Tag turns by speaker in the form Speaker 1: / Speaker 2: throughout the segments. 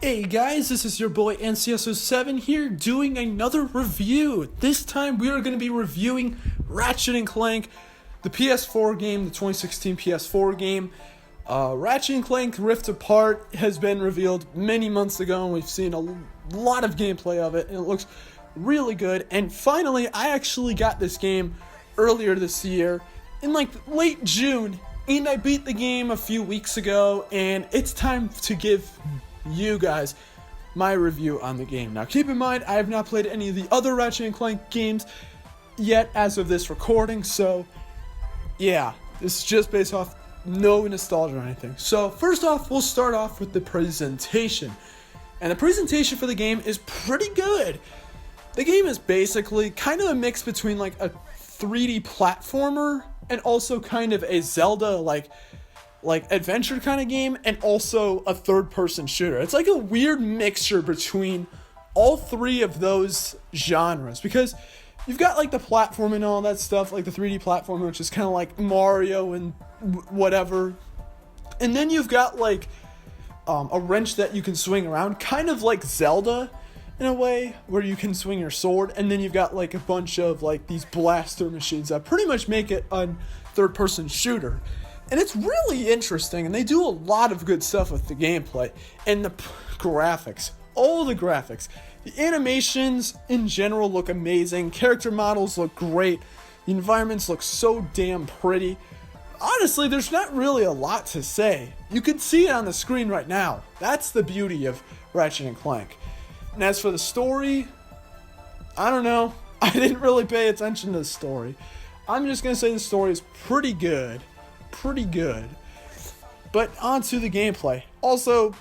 Speaker 1: Hey guys, this is your boy NCSO7 here doing another review. This time we are going to be reviewing Ratchet Clank, the PS4 game, the 2016 PS4 game. Ratchet Clank Rift Apart has been revealed many months ago, and we've seen a lot of gameplay of it, and it looks really good. And finally, I actually got this game earlier this year, in late June, and I beat the game a few weeks ago, and it's time to give you guys my review on the game. Now keep in mind, I have not played any of the other Ratchet & Clank games yet as of this recording, so yeah, this is just based off no nostalgia or anything. So first off, we'll start off with the presentation, and the presentation for the game is pretty good. The game is basically kind of a mix between like a 3D platformer and also kind of a Zelda like adventure kind of game, and also a third-person shooter. It's like a weird mixture between all three of those genres, because you've got like the platform and all that stuff, like the 3D platform, which is kind of like Mario and whatever, and then you've got like a wrench that you can swing around, kind of like Zelda in a way, where you can swing your sword, and then you've got like a bunch of like these blaster machines that pretty much make it a third-person shooter. And it's really interesting, and they do a lot of good stuff with the gameplay and the graphics. All the graphics. The animations in general look amazing. Character models look great. The environments look so damn pretty. Honestly, there's not really a lot to say. You can see it on the screen right now. That's the beauty of Ratchet & Clank. And as for the story, I don't know. I didn't really pay attention to the story. I'm just going to say the story is pretty good. But on to the gameplay. Also,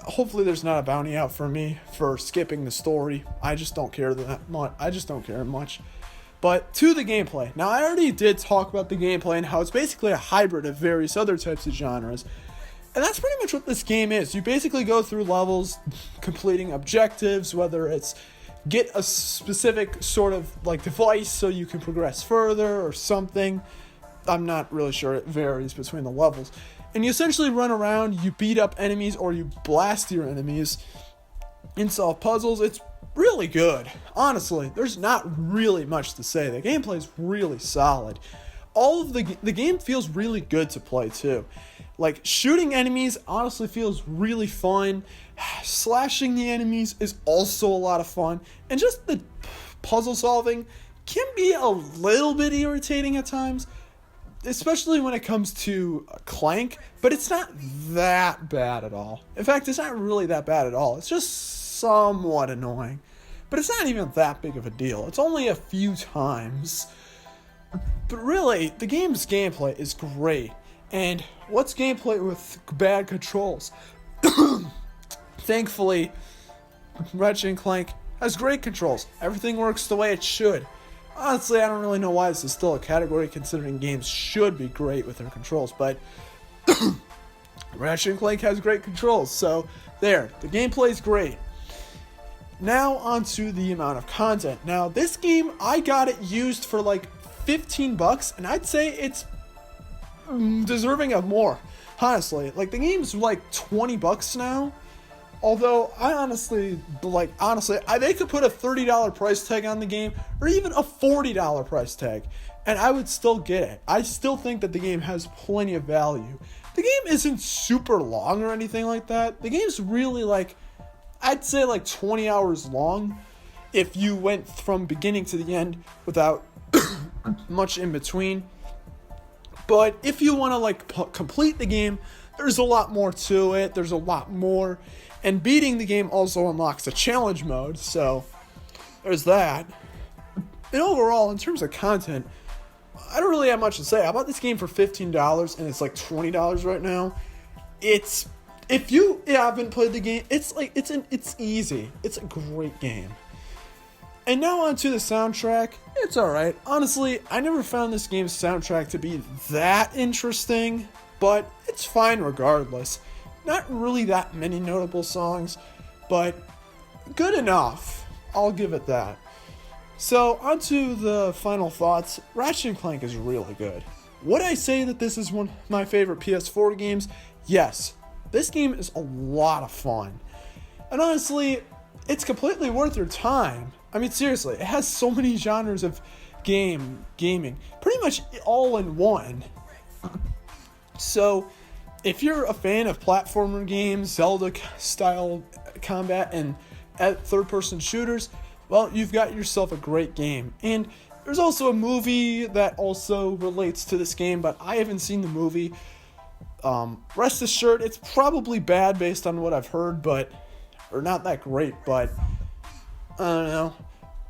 Speaker 1: hopefully there's not a bounty out for me for skipping the story. I just don't care that much. But to the gameplay. Now, I already did talk about the gameplay and how it's basically a hybrid of various other types of genres. And that's pretty much what this game is. You basically go through levels, completing objectives, whether it's get a specific sort of like device so you can progress further or something. I'm not really sure, it varies between the levels. And you essentially run around, you beat up enemies, or you blast your enemies and solve puzzles. It's really good. Honestly, there's not really much to say. The gameplay is really solid. All of the game feels really good to play too. Like, shooting enemies honestly feels really fun. Slashing the enemies is also a lot of fun. And just the puzzle solving can be a little bit irritating at times, especially when it comes to Clank, but it's not that bad at all. In fact, it's not really that bad at all. It's just somewhat annoying, but it's not even that big of a deal. It's only a few times. But really, the game's gameplay is great. And what's gameplay with bad controls? Thankfully, Ratchet & Clank has great controls. Everything works the way it should. Honestly, I don't really know why this is still a category, considering games should be great with their controls, but Ratchet & Clank has great controls, so there, the gameplay is great. Now onto the amount of content. Now, this game, I got it used for like $15, and I'd say it's deserving of more, honestly. Like, the game's like $20 now. Although, they could put a $30 price tag on the game, or even a $40 price tag, and I would still get it. I still think that the game has plenty of value. The game isn't super long or anything like that. The game's really I'd say 20 hours long, if you went from beginning to the end without much in between. But if you want to complete the game, there's a lot more to it. There's a lot more. And beating the game also unlocks a challenge mode, so there's that. And overall, in terms of content, I don't really have much to say. I bought this game for $15, and it's like $20 right now. If you haven't played the game, it's easy. It's a great game. And now on to the soundtrack. It's alright. Honestly, I never found this game's soundtrack to be that interesting, but it's fine regardless. Not really that many notable songs, but good enough. I'll give it that. So, on to the final thoughts. Ratchet & Clank is really good. Would I say that this is one of my favorite PS4 games? Yes. This game is a lot of fun. And honestly, it's completely worth your time. I mean, seriously, it has so many genres of gaming, pretty much all in one. So, if you're a fan of platformer games, Zelda-style combat, and third-person shooters, well, you've got yourself a great game. And there's also a movie that also relates to this game, but I haven't seen the movie. Rest assured, it's probably bad based on what I've heard, or not that great, but I don't know.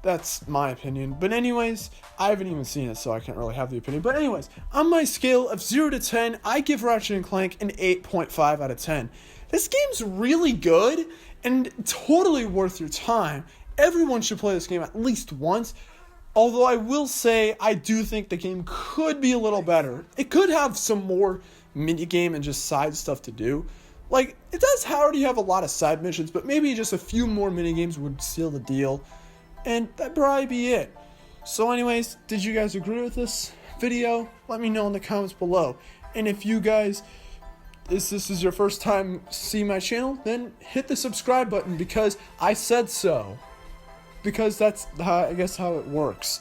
Speaker 1: That's my opinion. But anyways, I haven't even seen it, so I can't really have the opinion. But anyways, on my scale of 0 to 10, I give Ratchet & Clank an 8.5 out of 10. This game's really good and totally worth your time. Everyone should play this game at least once. Although I will say, I do think the game could be a little better. It could have some more minigame and just side stuff to do. Like, it does already have a lot of side missions, but maybe just a few more minigames would seal the deal. And that'd probably be it. So anyways, did you guys agree with this video? Let me know in the comments below. And if you guys, this is your first time seeing my channel, then hit the subscribe button because I said so. Because that's I guess how it works.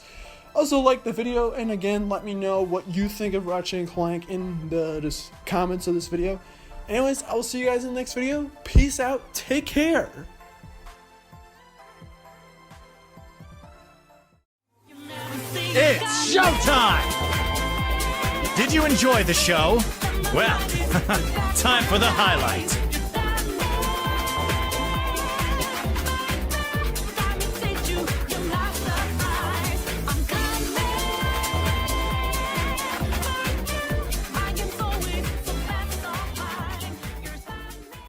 Speaker 1: Also, like the video, and again, let me know what you think of Ratchet & Clank in the comments of this video. Anyways, I will see you guys in the next video. Peace out. Take care.
Speaker 2: It's showtime! Did you enjoy the show? Well, time for the highlight.